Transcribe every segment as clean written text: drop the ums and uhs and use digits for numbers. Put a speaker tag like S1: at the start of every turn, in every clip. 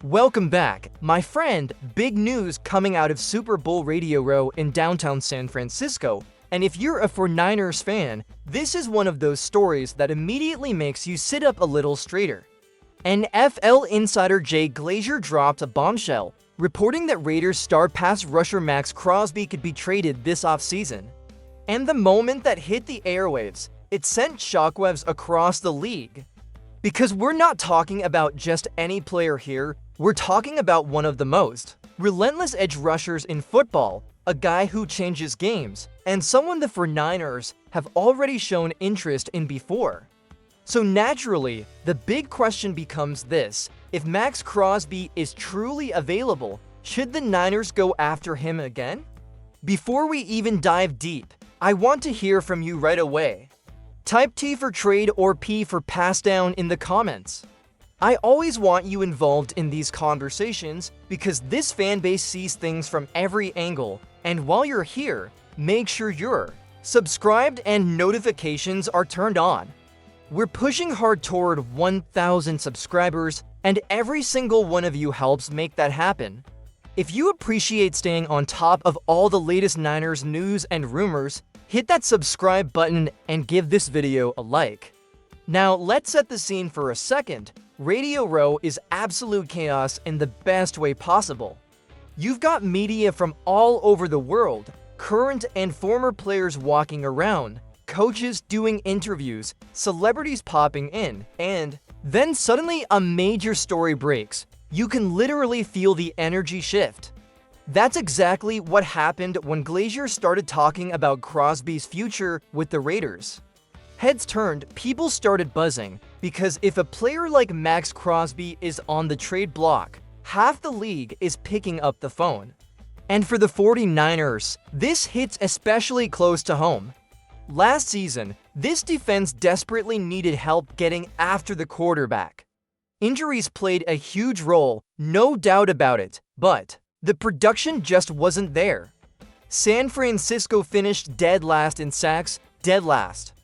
S1: Welcome back. My friend, big news coming out of Super Bowl Radio Row in downtown San Francisco. And if you're a 49ers fan, this is one of those stories that immediately makes you sit up a little straighter. NFL insider Jay Glazer dropped a bombshell, reporting that Raiders star pass rusher Max Crosby could be traded this offseason. And the moment that hit the airwaves, it sent shockwaves across the league. Because we're not talking about just any player here, we're talking about one of the most relentless edge rushers in football, a guy who changes games, and someone the 49ers have already shown interest in before. So naturally, the big question becomes this: if Max Crosby is truly available, should the Niners go after him again? Before we even dive deep, I want to hear from you right away. Type T for trade or P for pass down in the comments. I always want you involved in these conversations because this fan base sees things from every angle, and while you're here, make sure you're subscribed and notifications are turned on. We're pushing hard toward 1,000 subscribers, and every single one of you helps make that happen. If you appreciate staying on top of all the latest Niners news and rumors, hit that subscribe button and give this video a like. Now, let's set the scene for a second. Radio Row is absolute chaos in the best way possible. You've got media from all over the world, current and former players walking around, coaches doing interviews, celebrities popping in, and then suddenly a major story breaks. You can literally feel the energy shift. That's exactly what happened when Glazer started talking about Crosby's future with the Raiders. Heads turned, people started buzzing, because if a player like Max Crosby is on the trade block, half the league is picking up the phone. And for the 49ers, this hits especially close to home. Last season, this defense desperately needed help getting after the quarterback. Injuries played a huge role, no doubt about it, but the production just wasn't there. San Francisco finished dead last in sacks, dead last.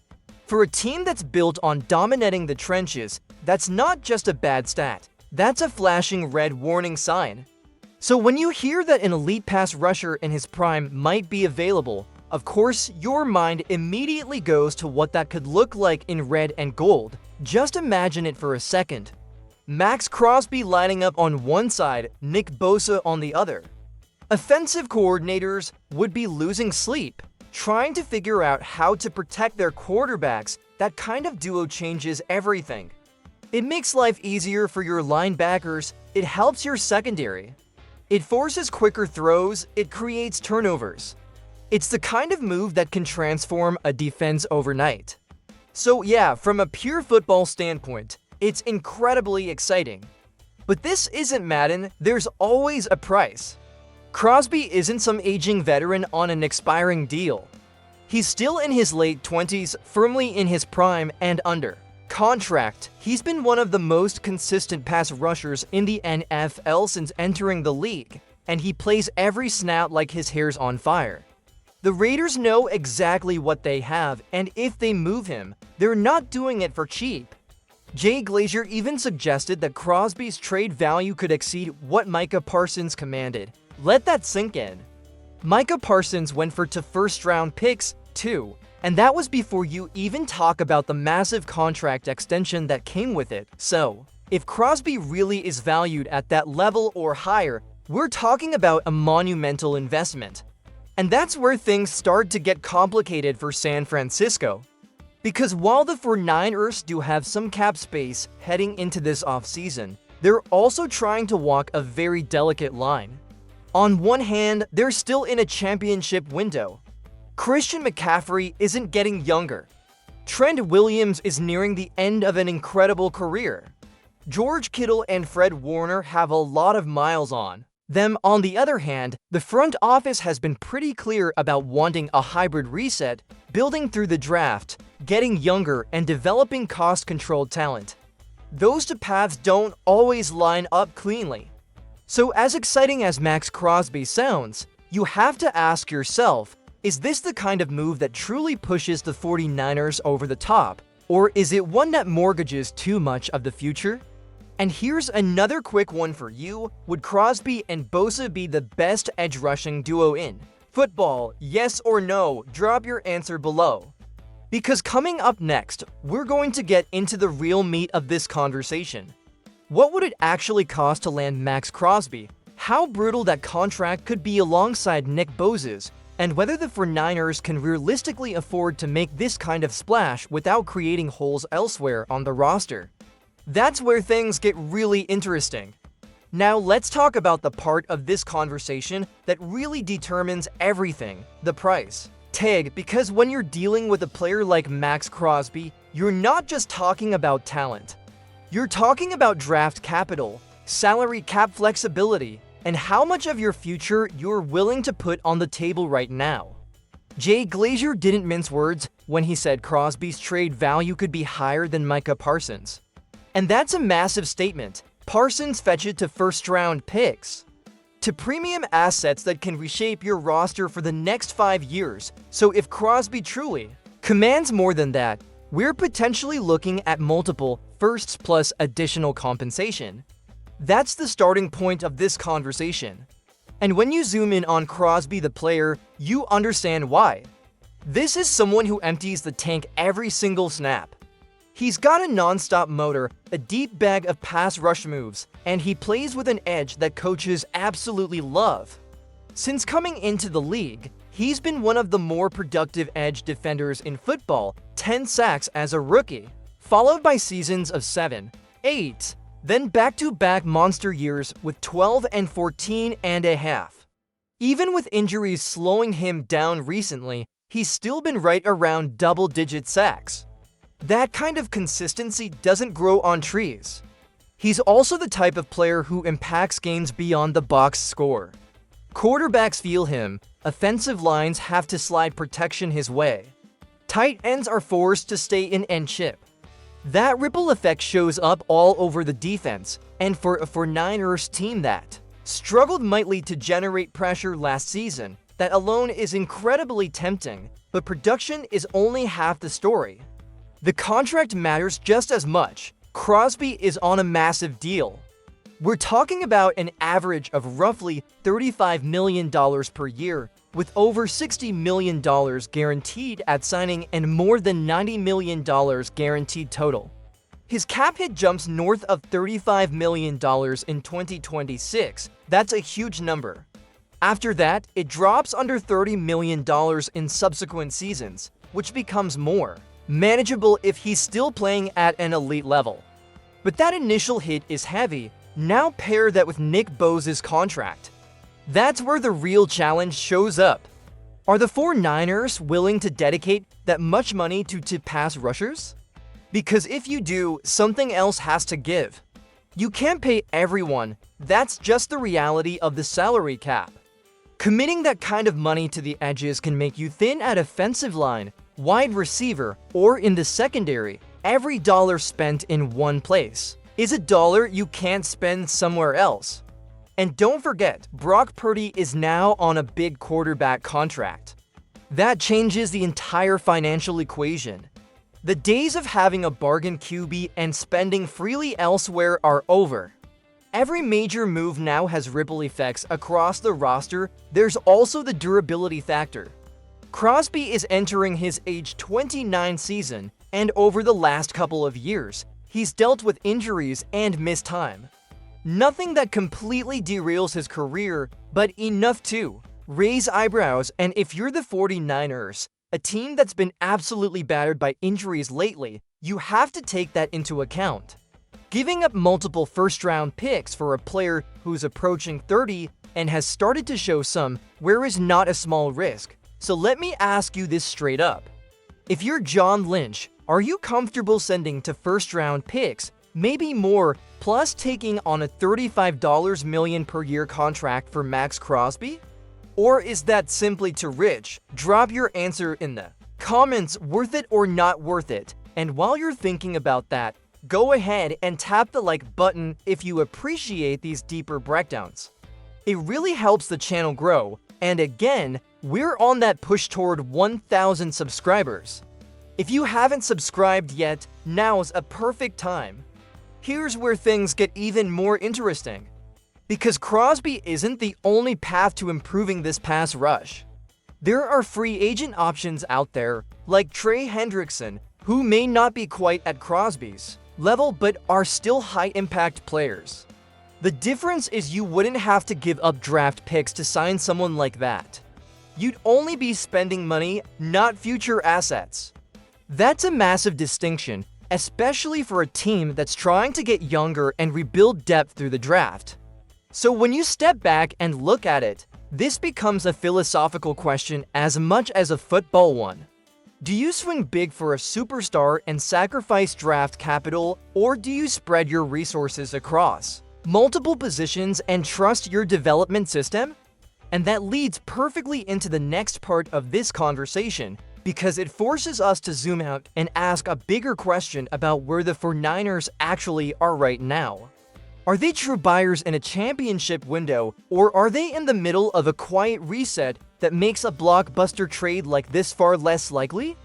S1: For a team that's built on dominating the trenches, that's not just a bad stat, that's a flashing red warning sign. So when you hear that an elite pass rusher in his prime might be available, of course your mind immediately goes to what that could look like in red and gold. Just imagine it for a second. Max Crosby lining up on one side, Nick Bosa on the other. Offensive coordinators would be losing sleep, trying to figure out how to protect their quarterbacks. That kind of duo changes everything. It makes life easier for your linebackers, it helps your secondary. It forces quicker throws, it creates turnovers. It's the kind of move that can transform a defense overnight. So yeah, from a pure football standpoint, it's incredibly exciting. But this isn't Madden, there's always a price. Crosby isn't some aging veteran on an expiring deal. He's still in his late 20s, firmly in his prime and under contract. He's been one of the most consistent pass rushers in the NFL since entering the league, and he plays every snap like his hair's on fire. The Raiders know exactly what they have, and if they move him, they're not doing it for cheap. Jay Glazer even suggested that Crosby's trade value could exceed what Micah Parsons commanded. Let that sink in. Micah Parsons went for 2 first-round picks, too, and that was before you even talk about the massive contract extension that came with it. So, if Crosby really is valued at that level or higher, we're talking about a monumental investment. And that's where things start to get complicated for San Francisco. Because while the 49ers do have some cap space heading into this offseason, they're also trying to walk a very delicate line. On one hand, they're still in a championship window. Christian McCaffrey isn't getting younger. Trent Williams is nearing the end of an incredible career. George Kittle and Fred Warner have a lot of miles on them. On the other hand, the front office has been pretty clear about wanting a hybrid reset, building through the draft, getting younger, and developing cost-controlled talent. Those two paths don't always line up cleanly. So as exciting as Max Crosby sounds, you have to ask yourself, is this the kind of move that truly pushes the 49ers over the top? Or is it one that mortgages too much of the future? And here's another quick one for you. Would Crosby and Bosa be the best edge rushing duo in football? Yes or no? Drop your answer below. Because coming up next, we're going to get into the real meat of this conversation. What would it actually cost to land Max Crosby? How brutal that contract could be alongside Nick Bosa's, and whether the 49ers can realistically afford to make this kind of splash without creating holes elsewhere on the roster. That's where things get really interesting. Now let's talk about the part of this conversation that really determines everything: the price tag. Because when you're dealing with a player like Max Crosby, you're not just talking about talent. You're talking about draft capital, salary cap flexibility, and how much of your future you're willing to put on the table right now. Jay Glazer didn't mince words when he said Crosby's trade value could be higher than Micah Parsons. And that's a massive statement. Parsons fetched to first-round picks, to premium assets that can reshape your roster for the next 5 years. So if Crosby truly commands more than that, we're potentially looking at multiple firsts plus additional compensation. That's the starting point of this conversation. And when you zoom in on Crosby the player, you understand why. This is someone who empties the tank every single snap. He's got a non-stop motor, a deep bag of pass rush moves, and he plays with an edge that coaches absolutely love. Since coming into the league, he's been one of the more productive edge defenders in football, 10 sacks as a rookie, followed by seasons of 7, 8, then back-to-back monster years with 12 and 14 and a half. Even with injuries slowing him down recently, he's still been right around double-digit sacks. That kind of consistency doesn't grow on trees. He's also the type of player who impacts games beyond the box score. Quarterbacks feel him, offensive lines have to slide protection his way. Tight ends are forced to stay in and chip. That ripple effect shows up all over the defense, and for a 49ers team that struggled mightily to generate pressure last season, that alone is incredibly tempting, but production is only half the story. The contract matters just as much. Crosby is on a massive deal. We're talking about an average of roughly $35 million per year, with over $60 million guaranteed at signing and more than $90 million guaranteed total. His cap hit jumps north of $35 million in 2026. That's a huge number. After that, it drops under $30 million in subsequent seasons, which becomes more manageable if he's still playing at an elite level. But that initial hit is heavy. Now pair that with Nick Bosa's contract. That's where the real challenge shows up. Are the 49ers willing to dedicate that much money to pass rushers? Because if you do, something else has to give. You can't pay everyone. That's just the reality of the salary cap. Committing that kind of money to the edges can make you thin at offensive line, wide receiver, or in the secondary. Every dollar spent in one place is a dollar you can't spend somewhere else. And don't forget, Brock Purdy is now on a big quarterback contract. That changes the entire financial equation. The days of having a bargain QB and spending freely elsewhere are over. Every major move now has ripple effects across the roster. There's also the durability factor. Crosby is entering his age 29 season, and over the last couple of years, he's dealt with injuries and missed time. Nothing that completely derails his career, but enough to raise eyebrows. And if you're the 49ers, a team that's been absolutely battered by injuries lately, you have to take that into account. Giving up multiple first-round picks for a player who's approaching 30 and has started to show some wear is not a small risk. So let me ask you this straight up. If you're John Lynch, are you comfortable sending to first-round picks, maybe more, plus taking on a $35 million per year contract for Max Crosby? Or is that simply too rich? Drop your answer in the comments, worth it or not worth it. And while you're thinking about that, go ahead and tap the like button if you appreciate these deeper breakdowns. It really helps the channel grow. And again, we're on that push toward 1,000 subscribers. If you haven't subscribed yet, now's a perfect time. Here's where things get even more interesting. Because Crosby isn't the only path to improving this pass rush. There are free agent options out there, like Trey Hendrickson, who may not be quite at Crosby's level but are still high-impact players. The difference is you wouldn't have to give up draft picks to sign someone like that. You'd only be spending money, not future assets. That's a massive distinction, especially for a team that's trying to get younger and rebuild depth through the draft. So when you step back and look at it, this becomes a philosophical question as much as a football one. Do you swing big for a superstar and sacrifice draft capital, or do you spread your resources across multiple positions and trust your development system? And that leads perfectly into the next part of this conversation, because it forces us to zoom out and ask a bigger question about where the 49ers actually are right now. Are they true buyers in a championship window, or are they in the middle of a quiet reset that makes a blockbuster trade like this far less likely?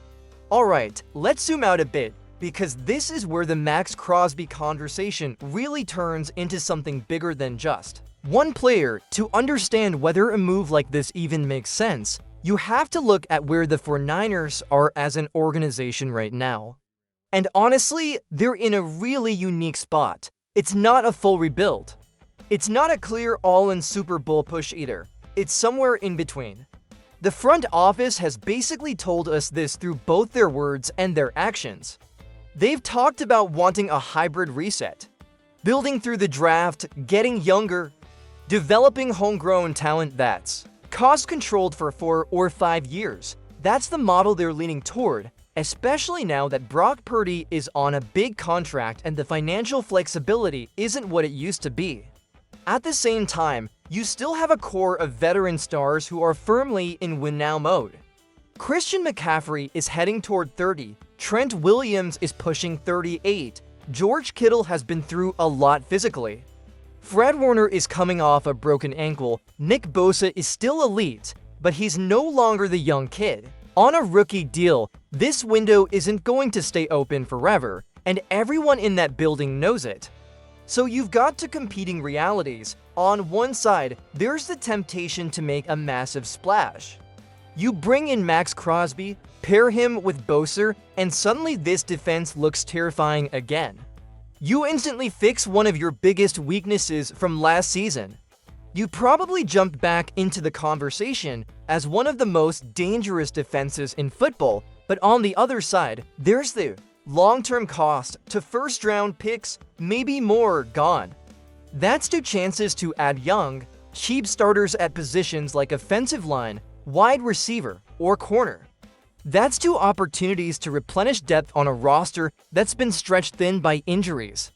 S1: Alright, let's zoom out a bit, because this is where the Max Crosby conversation really turns into something bigger than just one player. To understand whether a move like this even makes sense, you have to look at where the 49ers are as an organization right now. And honestly, they're in a really unique spot. It's not a full rebuild. It's not a clear all-in Super Bowl push either. It's somewhere in between. The front office has basically told us this through both their words and their actions. They've talked about wanting a hybrid reset, building through the draft, getting younger, developing homegrown talent that's cost-controlled for 4 or 5 years. That's the model they're leaning toward, especially now that Brock Purdy is on a big contract and the financial flexibility isn't what it used to be. At the same time, you still have a core of veteran stars who are firmly in win-now mode. Christian McCaffrey is heading toward 30, Trent Williams is pushing 38, George Kittle has been through a lot physically. Fred Warner is coming off a broken ankle, Nick Bosa is still elite, but he's no longer the young kid. On a rookie deal, this window isn't going to stay open forever, and everyone in that building knows it. So you've got two competing realities. On one side, there's the temptation to make a massive splash. You bring in Max Crosby, pair him with Bosa, and suddenly this defense looks terrifying again. You instantly fix one of your biggest weaknesses from last season. You probably jumped back into the conversation as one of the most dangerous defenses in football, but on the other side, there's the long-term cost to first-round picks, maybe more, gone. That's two chances to add young, cheap starters at positions like offensive line, wide receiver, or corner. That's two opportunities to replenish depth on a roster that's been stretched thin by injuries.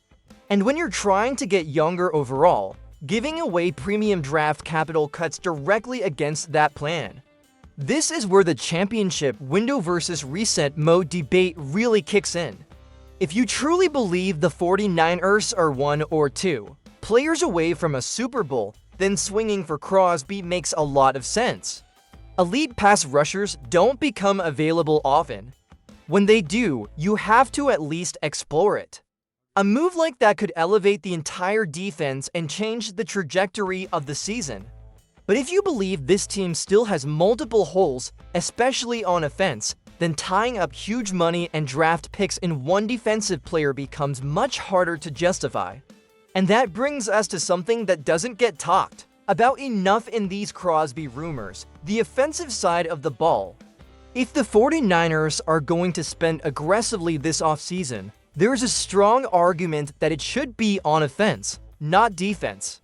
S1: And when you're trying to get younger overall, giving away premium draft capital cuts directly against that plan. This is where the championship window versus reset mode debate really kicks in. If you truly believe the 49ers are 1 or 2 players away from a Super Bowl, then swinging for Crosby makes a lot of sense. Elite pass rushers don't become available often. When they do, you have to at least explore it. A move like that could elevate the entire defense and change the trajectory of the season. But if you believe this team still has multiple holes, especially on offense, then tying up huge money and draft picks in one defensive player becomes much harder to justify. And that brings us to something that doesn't get talked about enough in these Crosby rumors: the offensive side of the ball. If the 49ers are going to spend aggressively this offseason, there is a strong argument that it should be on offense, not defense.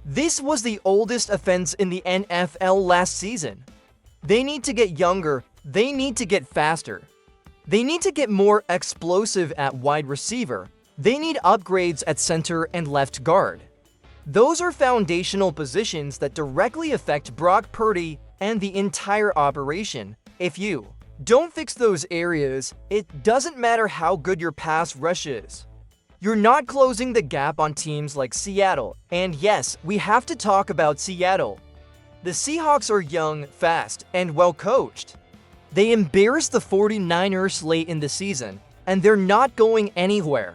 S1: This was the oldest offense in the NFL last season. They need to get younger, they need to get faster. They need to get more explosive at wide receiver. They need upgrades at center and left guard. Those are foundational positions that directly affect Brock Purdy and the entire operation. If you don't fix those areas, it doesn't matter how good your pass rush is. You're not closing the gap on teams like Seattle. And yes, we have to talk about Seattle. The Seahawks are young, fast, and well coached. They embarrassed the 49ers late in the season, and they're not going anywhere.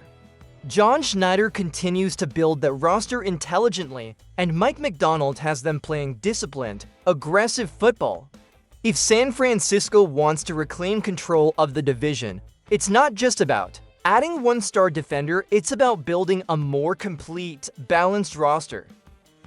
S1: John Schneider continues to build that roster intelligently, and Mike McDonald has them playing disciplined, aggressive football. If San Francisco wants to reclaim control of the division, it's not just about adding one-star defender, it's about building a more complete, balanced roster.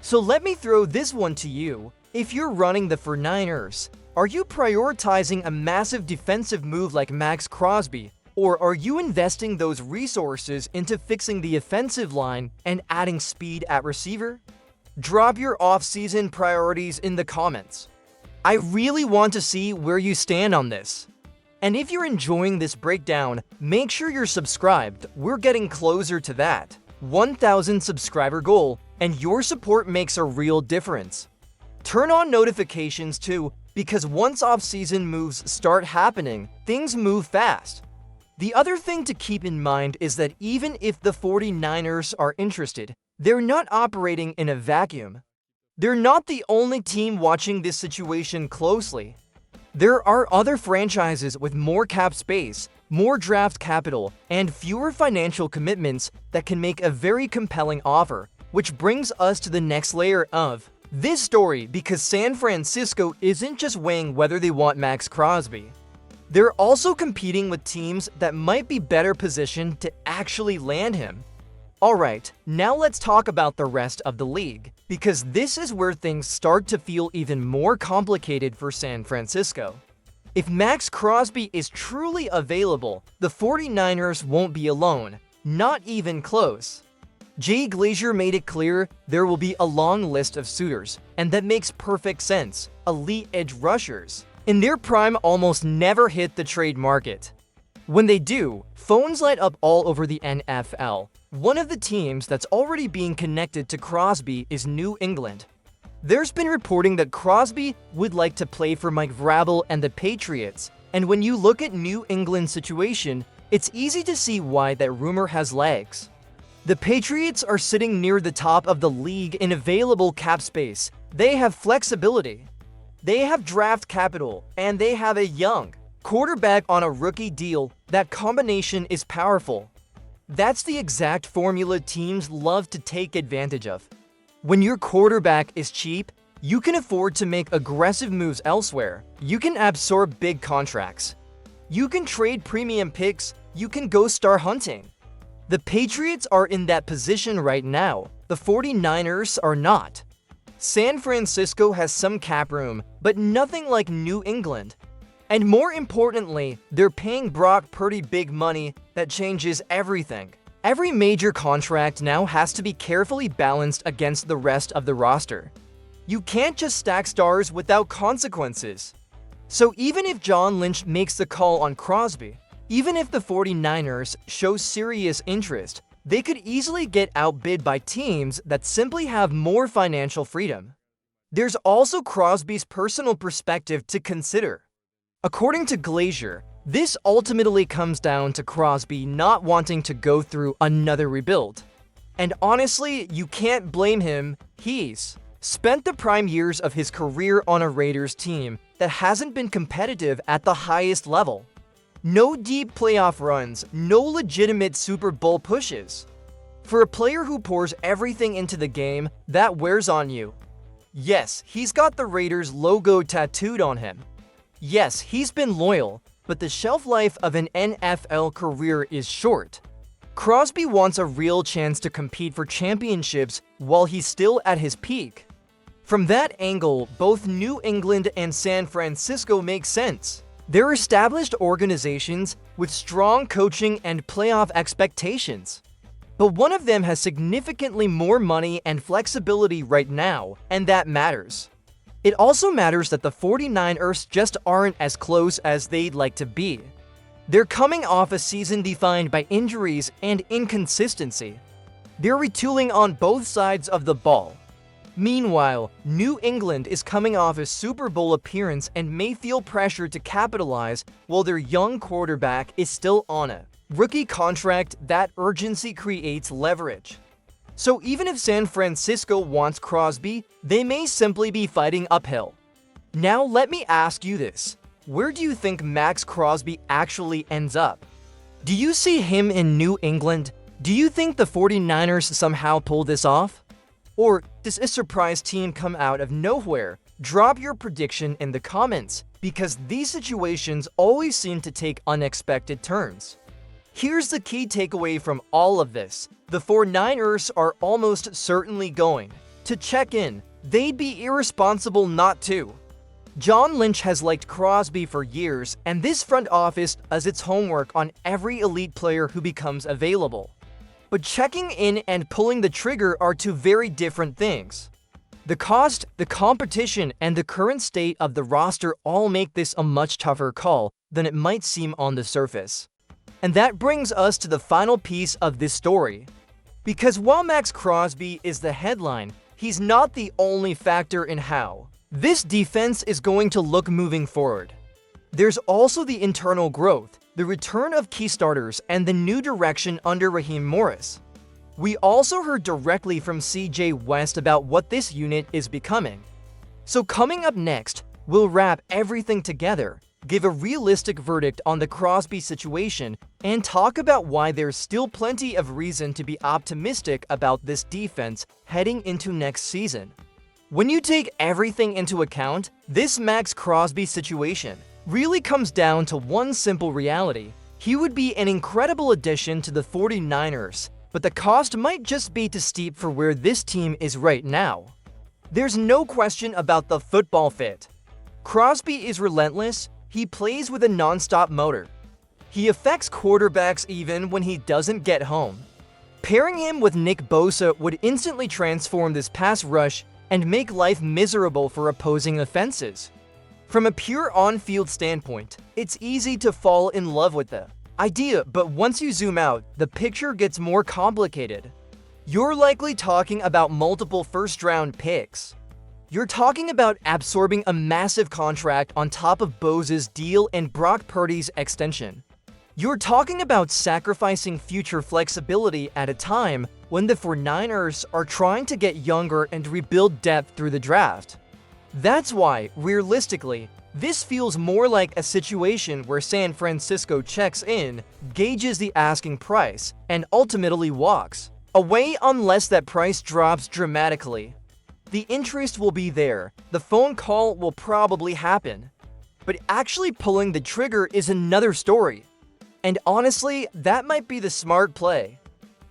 S1: So let me throw this one to you. If you're running the 49ers, are you prioritizing a massive defensive move like Max Crosby, or are you investing those resources into fixing the offensive line and adding speed at receiver? Drop your off-season priorities in the comments. I really want to see where you stand on this. And if you're enjoying this breakdown, make sure you're subscribed. We're getting closer to that 1,000 subscriber goal, and your support makes a real difference. Turn on notifications too, because once off-season moves start happening, things move fast. The other thing to keep in mind is that even if the 49ers are interested, they're not operating in a vacuum. They're not the only team watching this situation closely. There are other franchises with more cap space, more draft capital, and fewer financial commitments that can make a very compelling offer, which brings us to the next layer of this story, because San Francisco isn't just weighing whether they want Max Crosby. They're also competing with teams that might be better positioned to actually land him. Alright, now let's talk about the rest of the league, because this is where things start to feel even more complicated for San Francisco. If Max Crosby is truly available, the 49ers won't be alone, not even close. Jay Glazer made it clear there will be a long list of suitors, and that makes perfect sense. Elite edge rushers in their prime almost never hit the trade market. When they do, phones light up all over the NFL. One of the teams that's already being connected to Crosby is New England. There's been reporting that Crosby would like to play for Mike Vrabel and the Patriots, and when you look at New England's situation, it's easy to see why that rumor has legs. The Patriots are sitting near the top of the league in available cap space. They have flexibility. They have draft capital, and they have a young quarterback on a rookie deal. That combination is powerful. That's the exact formula teams love to take advantage of. When your quarterback is cheap, you can afford to make aggressive moves elsewhere. You can absorb big contracts. You can trade premium picks. You can go star hunting. The Patriots are in that position right now. The 49ers are not. San Francisco has some cap room, but nothing like New England. And more importantly, they're paying Brock Purdy big money that changes everything. Every major contract now has to be carefully balanced against the rest of the roster. You can't just stack stars without consequences. So even if John Lynch makes the call on Crosby, even if the 49ers show serious interest, they could easily get outbid by teams that simply have more financial freedom. There's also Crosby's personal perspective to consider. According to Glazer, this ultimately comes down to Crosby not wanting to go through another rebuild. And honestly, you can't blame him. He's spent the prime years of his career on a Raiders team that hasn't been competitive at the highest level. No deep playoff runs, no legitimate Super Bowl pushes. For a player who pours everything into the game, that wears on you. Yes, he's got the Raiders logo tattooed on him. Yes, he's been loyal, but the shelf life of an NFL career is short. Crosby wants a real chance to compete for championships while he's still at his peak. From that angle, both New England and San Francisco make sense. They're established organizations with strong coaching and playoff expectations. But one of them has significantly more money and flexibility right now, and that matters. It also matters that the 49ers just aren't as close as they'd like to be. They're coming off a season defined by injuries and inconsistency. They're retooling on both sides of the ball. Meanwhile, New England is coming off a Super Bowl appearance and may feel pressure to capitalize while their young quarterback is still on a rookie contract. That urgency creates leverage. So even if San Francisco wants Crosby, they may simply be fighting uphill. Now let me ask you this. Where do you think Max Crosby actually ends up? Do you see him in New England? Do you think the 49ers somehow pull this off? Or does a surprise team come out of nowhere? Drop your prediction in the comments, because these situations always seem to take unexpected turns. Here's the key takeaway from all of this. The 49ers are almost certainly going to check in. They'd be irresponsible not to. John Lynch has liked Crosby for years, and this front office does its homework on every elite player who becomes available. But checking in and pulling the trigger are two very different things. The cost, the competition, and the current state of the roster all make this a much tougher call than it might seem on the surface. And that brings us to the final piece of this story. Because while Max Crosby is the headline, he's not the only factor in how this defense is going to look moving forward. There's also the internal growth, the return of key starters, and the new direction under Raheem Morris. We also heard directly from CJ West about what this unit is becoming. So coming up next, we'll wrap everything together, give a realistic verdict on the Crosby situation, and talk about why there's still plenty of reason to be optimistic about this defense heading into next season. When you take everything into account, this Max Crosby situation really comes down to one simple reality. He would be an incredible addition to the 49ers, but the cost might just be too steep for where this team is right now. There's no question about the football fit. Crosby is relentless. He plays with a non-stop motor. He affects quarterbacks even when he doesn't get home. Pairing him with Nick Bosa would instantly transform this pass rush and make life miserable for opposing offenses. From a pure on-field standpoint, it's easy to fall in love with the idea, but once you zoom out, the picture gets more complicated. You're likely talking about multiple first-round picks. You're talking about absorbing a massive contract on top of Bosa's deal and Brock Purdy's extension. You're talking about sacrificing future flexibility at a time when the 49ers are trying to get younger and rebuild depth through the draft. That's why, realistically, this feels more like a situation where San Francisco checks in, gauges the asking price, and ultimately walks away unless that price drops dramatically. The interest will be there, the phone call will probably happen. But actually pulling the trigger is another story. And honestly, that might be the smart play.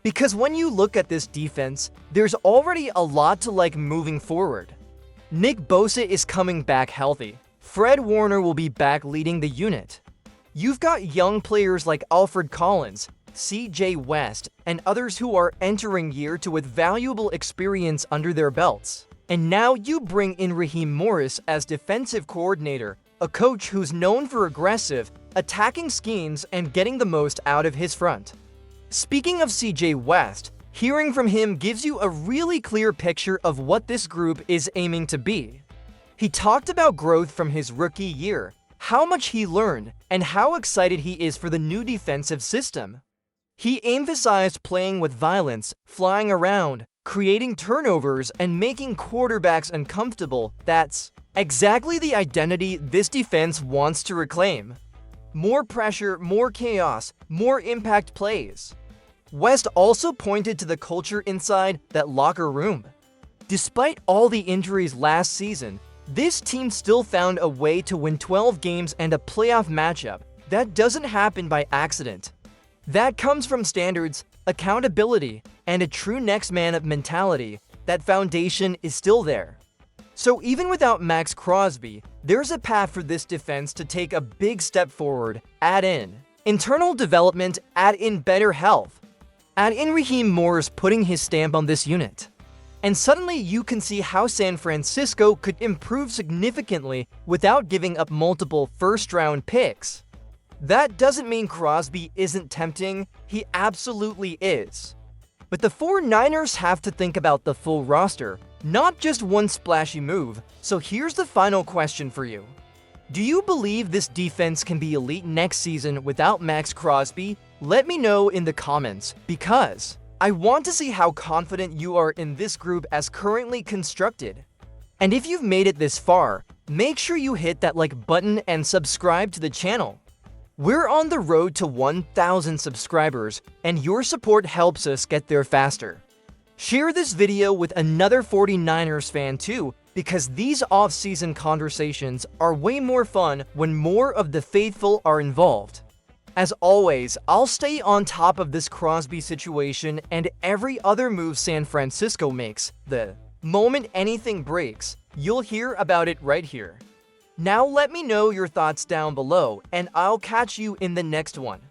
S1: Because when you look at this defense, there's already a lot to like moving forward. Nick Bosa is coming back healthy. Fred Warner will be back leading the unit. You've got young players like Alfred Collins, CJ West, and others who are entering year two with valuable experience under their belts. And now you bring in Raheem Morris as defensive coordinator, a coach who's known for aggressive, attacking schemes and getting the most out of his front. Speaking of CJ West, hearing from him gives you a really clear picture of what this group is aiming to be. He talked about growth from his rookie year, how much he learned, and how excited he is for the new defensive system. He emphasized playing with violence, flying around, creating turnovers, and making quarterbacks uncomfortable. That's exactly the identity this defense wants to reclaim. More pressure, more chaos, more impact plays. West also pointed to the culture inside that locker room. Despite all the injuries last season, this team still found a way to win 12 games and a playoff matchup. That doesn't happen by accident. That comes from standards, accountability, and a true next man up mentality. That foundation is still there. So even without Max Crosby, there's a path for this defense to take a big step forward. Add in internal development, add in better health, add in Raheem Morris putting his stamp on this unit. And suddenly you can see how San Francisco could improve significantly without giving up multiple first-round picks. That doesn't mean Crosby isn't tempting, he absolutely is. But the 49ers have to think about the full roster, not just one splashy move. So here's the final question for you. Do you believe this defense can be elite next season without Max Crosby? Let me know in the comments, because I want to see how confident you are in this group as currently constructed. And if you've made it this far, make sure you hit that like button and subscribe to the channel. We're on the road to 1,000 subscribers, and your support helps us get there faster. Share this video with another 49ers fan too, because these off-season conversations are way more fun when more of the faithful are involved. As always, I'll stay on top of this Crosby situation and every other move San Francisco makes. The moment anything breaks, you'll hear about it right here. Now let me know your thoughts down below, and I'll catch you in the next one.